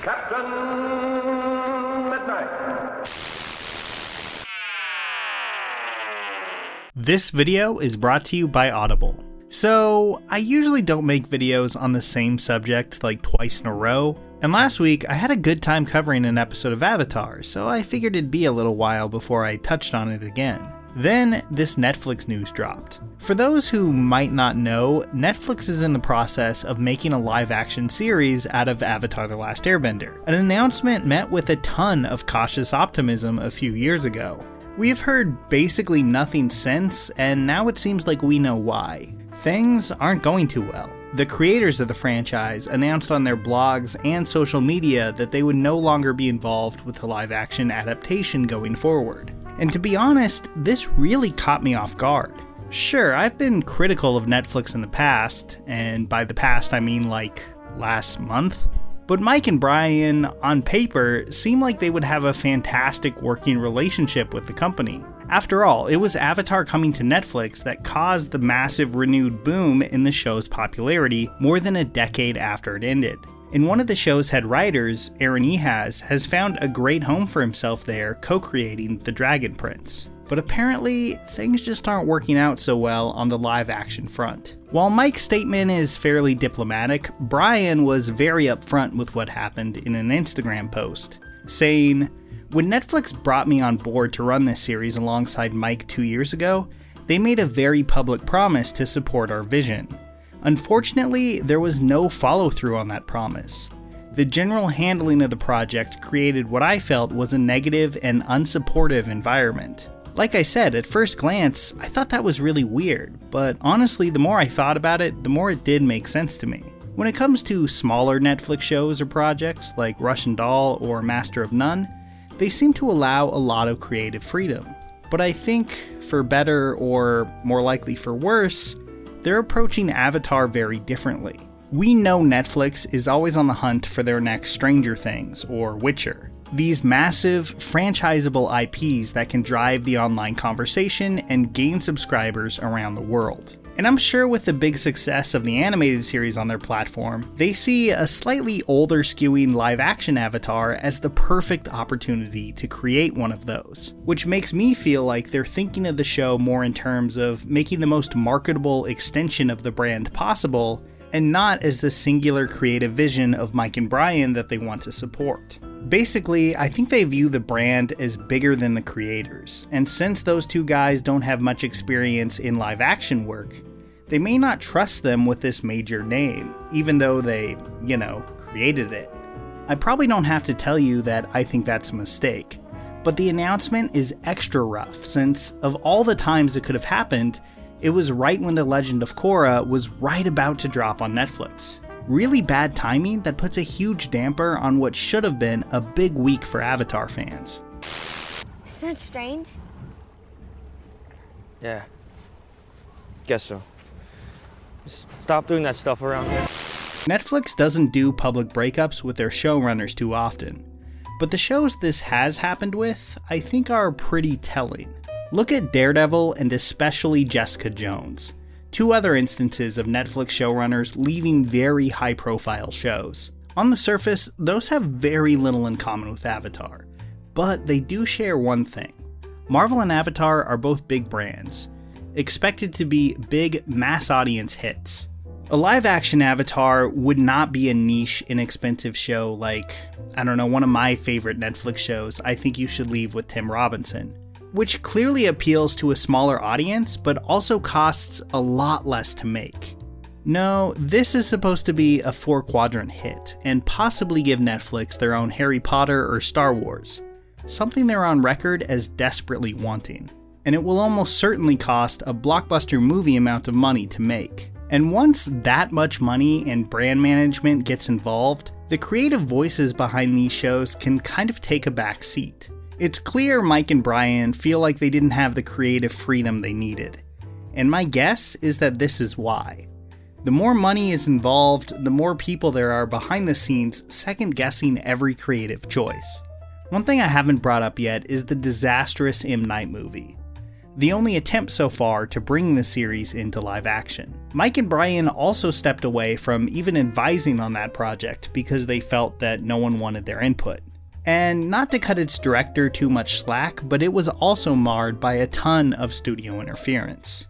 Captain Midnight. This video is brought to you by Audible. So, I usually don't make videos on the same subject like twice in a row, and last week I had a good time covering an episode of Avatar, so I figured it'd be a little while before I touched on it again. Then, this Netflix news dropped. For those who might not know, Netflix is in the process of making a live-action series out of Avatar: The Last Airbender, an announcement met with a ton of cautious optimism a few years ago. We've heard basically nothing since, and now it seems like we know why. Things aren't going too well. The creators of the franchise announced on their blogs and social media that they would no longer be involved with the live-action adaptation going forward. And to be honest, this really caught me off guard. Sure, I've been critical of Netflix in the past, and by the past I mean like last month. But Mike and Bryan, on paper, seem like they would have a fantastic working relationship with the company. After all, it was Avatar coming to Netflix that caused the massive renewed boom in the show's popularity more than a decade after it ended. And one of the show's head writers, Aaron Ehasz, has found a great home for himself there, co-creating The Dragon Prince. But apparently, things just aren't working out so well on the live-action front. While Mike's statement is fairly diplomatic, Bryan was very upfront with what happened in an Instagram post, saying, "When Netflix brought me on board to run this series alongside Mike 2 years ago, they made a very public promise to support our vision. Unfortunately, there was no follow-through on that promise. The general handling of the project created what I felt was a negative and unsupportive environment. Like I said, at first glance, I thought that was really weird, but honestly, the more I thought about it, the more it did make sense to me. When it comes to smaller Netflix shows or projects like Russian Doll or Master of None, they seem to allow a lot of creative freedom. But I think, for better or more likely for worse, they're approaching Avatar very differently. We know Netflix is always on the hunt for their next Stranger Things or Witcher. These massive, franchisable IPs that can drive the online conversation and gain subscribers around the world. And I'm sure with the big success of the animated series on their platform, they see a slightly older skewing live-action Avatar as the perfect opportunity to create one of those. Which makes me feel like they're thinking of the show more in terms of making the most marketable extension of the brand possible, and not as the singular creative vision of Mike and Bryan that they want to support. Basically, I think they view the brand as bigger than the creators, and since those two guys don't have much experience in live action work, they may not trust them with this major name, even though they, created it. I probably don't have to tell you that I think that's a mistake, but the announcement is extra rough since, of all the times it could have happened, it was right when The Legend of Korra was right about to drop on Netflix. Really bad timing that puts a huge damper on what should have been a big week for Avatar fans. Isn't that strange? Yeah. Guess so. Just stop doing that stuff around here. Netflix doesn't do public breakups with their showrunners too often, but the shows this has happened with, I think, are pretty telling. Look at Daredevil and especially Jessica Jones. Two other instances of Netflix showrunners leaving very high-profile shows. On the surface, those have very little in common with Avatar, but they do share one thing. Marvel and Avatar are both big brands, expected to be big mass audience hits. A live-action Avatar would not be a niche, inexpensive show like, one of my favorite Netflix shows, I Think You Should Leave with Tim Robinson, which clearly appeals to a smaller audience, but also costs a lot less to make. No, this is supposed to be a 4-quadrant hit, and possibly give Netflix their own Harry Potter or Star Wars, something they're on record as desperately wanting. And it will almost certainly cost a blockbuster movie amount of money to make. And once that much money and brand management gets involved, the creative voices behind these shows can kind of take a back seat. It's clear Mike and Bryan feel like they didn't have the creative freedom they needed. And my guess is that this is why. The more money is involved, the more people there are behind the scenes second-guessing every creative choice. One thing I haven't brought up yet is the disastrous M. Night movie. the only attempt so far to bring the series into live action. Mike and Bryan also stepped away from even advising on that project because they felt that no one wanted their input. And not to cut its director too much slack, but it was also marred by a ton of studio interference.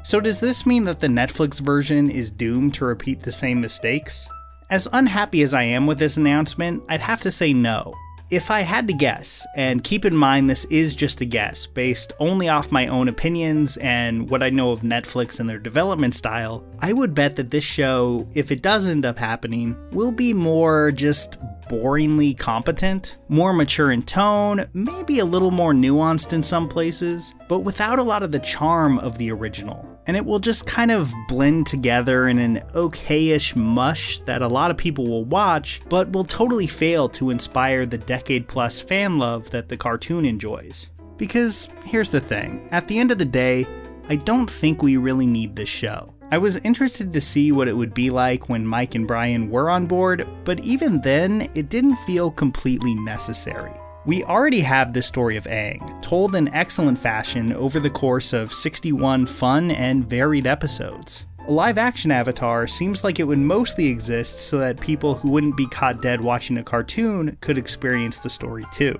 So does this mean that the Netflix version is doomed to repeat the same mistakes? As unhappy as I am with this announcement, I'd have to say no. If I had to guess, and keep in mind this is just a guess based only off my own opinions and what I know of Netflix and their development style, I would bet that this show, if it does end up happening, will be more just boringly competent, more mature in tone, maybe a little more nuanced in some places, but without a lot of the charm of the original. And it will just kind of blend together in an okay-ish mush that a lot of people will watch, but will totally fail to inspire the decade-plus fan love that the cartoon enjoys. Because here's the thing, at the end of the day, I don't think we really need this show. I was interested to see what it would be like when Mike and Bryan were on board, but even then, it didn't feel completely necessary. We already have the story of Aang, told in excellent fashion over the course of 61 fun and varied episodes. A live-action Avatar seems like it would mostly exist so that people who wouldn't be caught dead watching a cartoon could experience the story too.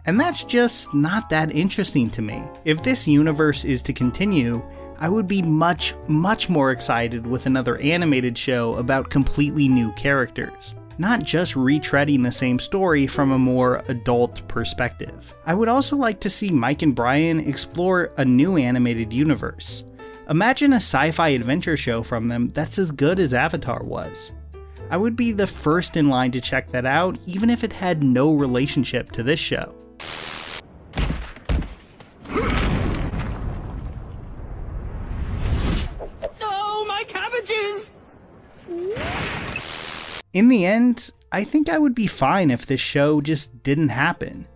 And that's just not that interesting to me. If this universe is to continue, I would be much more excited with another animated show about completely new characters, not just retreading the same story from a more adult perspective. I would also like to see Mike and Bryan explore a new animated universe. Imagine a sci-fi adventure show from them that's as good as Avatar was. I would be the first in line to check that out, even if it had no relationship to this show. In the end, I think I would be fine if this show just didn't happen.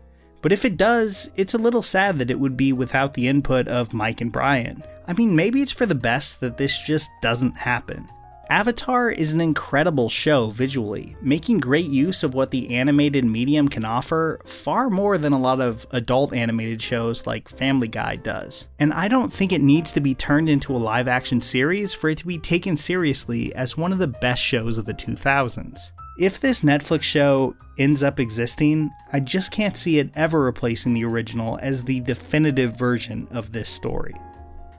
But if it does, it's a little sad that it would be without the input of Mike and Bryan. I mean, maybe it's for the best that this just doesn't happen. Avatar is an incredible show visually, making great use of what the animated medium can offer, far more than a lot of adult animated shows like Family Guy does. And I don't think it needs to be turned into a live action series for it to be taken seriously as one of the best shows of the 2000s. If this Netflix show ends up existing, I just can't see it ever replacing the original as the definitive version of this story.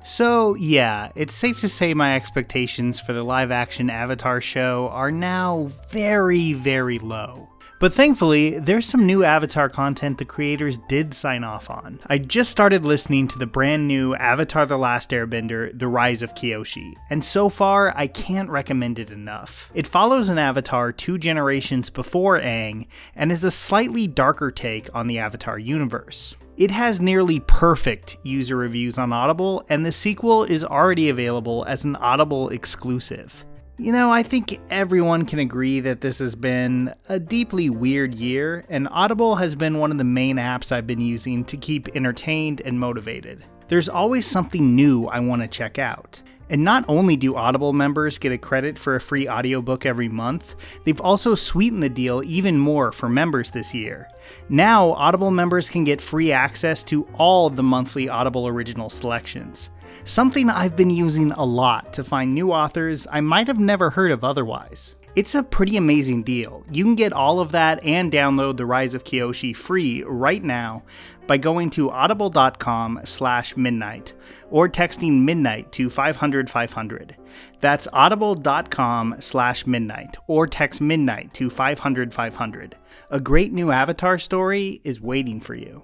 So yeah, it's safe to say my expectations for the live-action Avatar show are now very low. But thankfully, there's some new Avatar content the creators did sign off on. I just started listening to the brand new Avatar: The Last Airbender, The Rise of Kyoshi, and so far, I can't recommend it enough. It follows an Avatar 2 generations before Aang, and is a slightly darker take on the Avatar universe. It has nearly perfect user reviews on Audible, and the sequel is already available as an Audible exclusive. You know, I think everyone can agree that this has been a deeply weird year, and Audible has been one of the main apps I've been using to keep entertained and motivated. There's always something new I want to check out. And not only do Audible members get a credit for a free audiobook every month, they've also sweetened the deal even more for members this year. Now, Audible members can get free access to all the monthly Audible original selections. Something I've been using a lot to find new authors I might have never heard of otherwise. It's a pretty amazing deal. You can get all of that and download The Rise of Kyoshi free right now by going to audible.com/midnight or texting midnight to 500-500. That's audible.com/midnight or text midnight to 500-500. A great new Avatar story is waiting for you.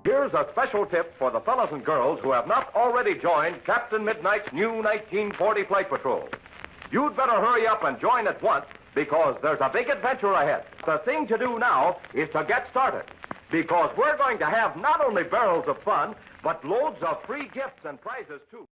Here's a special tip for the fellas and girls who have not already joined Captain Midnight's new 1940 Flight Patrol. You'd better hurry up and join at once because there's a big adventure ahead. The thing to do now is to get started because we're going to have not only barrels of fun, but loads of free gifts and prizes too.